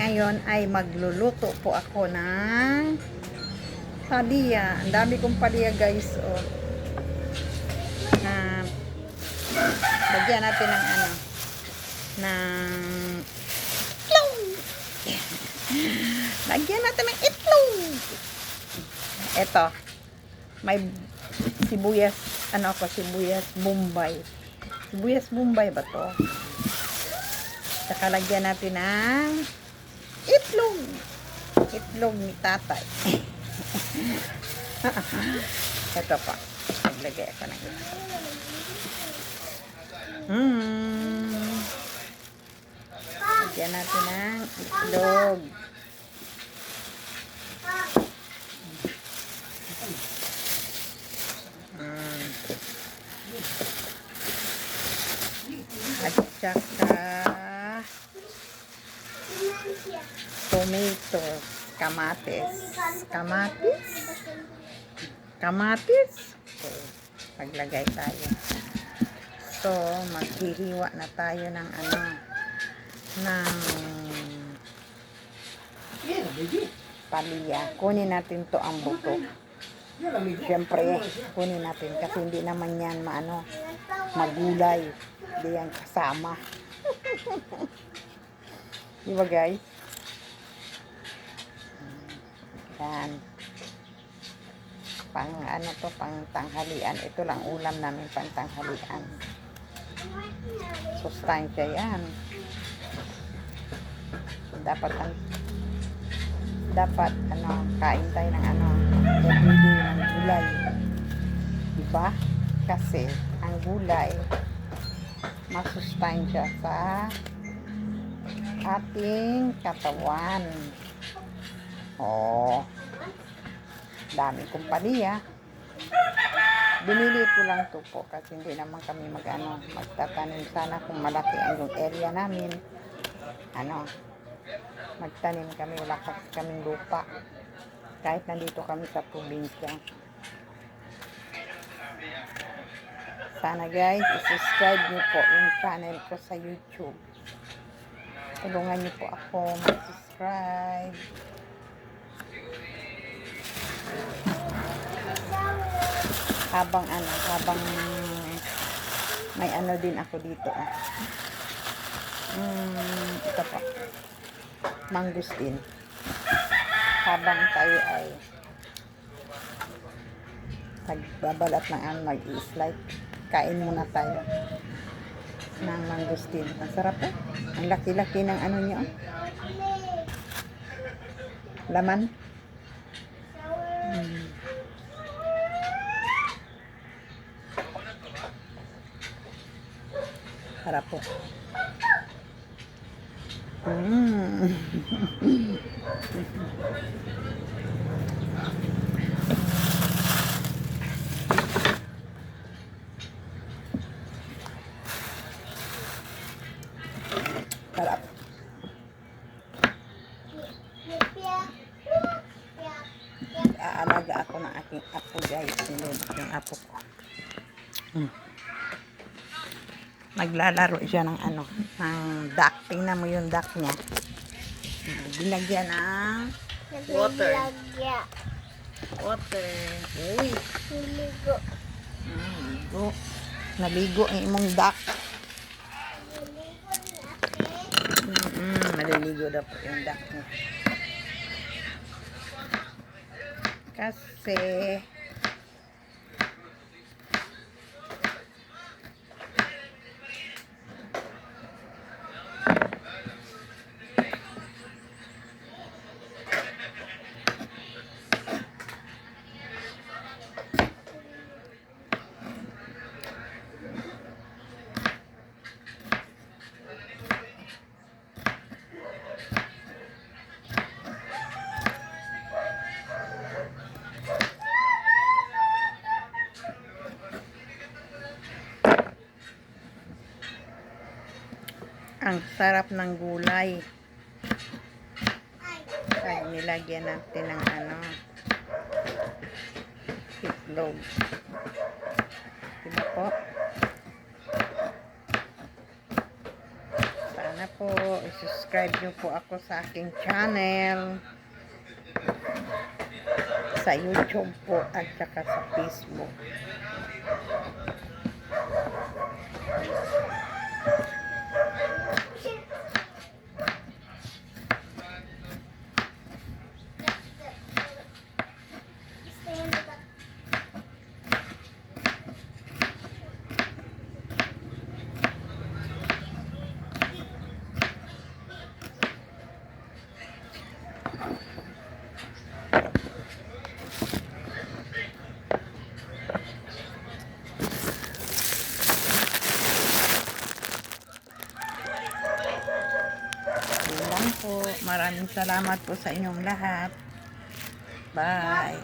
Ngayon ay magluluto po ako ng palaya. Ang dami kong palaya, guys. Oh. Lagyan natin ng ng itlog. Lagyan natin ng itlog. Ito. May sibuyas, sibuyas Bombay. Sibuyas Bombay ba to? Saka lagyan natin ng itlog. Itlog ni tatay. Ito pa. Naglagay ako ng itlog. Lagyan natin ng itlog. At saka tomato, kamatis. Okay. Maglagay tayo. So, maghihiwa na tayo ng ng palaya. Kunin natin to ang buto. Siyempre, kunin natin kasi hindi naman yan magulay. Hindi yan kasama. Diba, guys? Yan. Pang pang tanghalian. Ito lang ulam namin pang tanghalian. Sustansya yan. Dapat kain tayo ng everyday ng gulay. Diba? Kasi ang gulay masustansya sa ating katawan. Oh. Dami kong palaya. Binili ko lang to po kasi hindi naman kami magtatanim. Sana kung malaki ang yung area namin. Magtanim kami, wala kasi kaming lupa. Kahit nandito kami sa probinsya. Sana guys, i-subscribe niyo po yung channel ko sa YouTube. Tulungan niyo po ako mag-subscribe. Habang may din ako dito. Ito po. Mangustin. Habang tayo ay nagbabalat ng mag-i-slide, kain muna tayo ng mangustin. Masarap po. Ang laki-laki ng niya. Laman. Sarap po. Sarap. Aalaga ako ng aking apo, guys. Yung apo ko. Naglalaro siya ng duck. Tingnan mo yung duck niya. Binagyan ng water. Water. Uy. Naligo. Naligo ang imong duck. Naliligo daw po yung duck niya. Kasi ang sarap ng gulay. Kaya nilagyan natin ng itlog. Diba po? Sana Sana po, subscribe nyo po ako sa aking channel. Sa YouTube po at saka sa Facebook. Yun lang po. Maraming salamat po sa inyong lahat. Bye.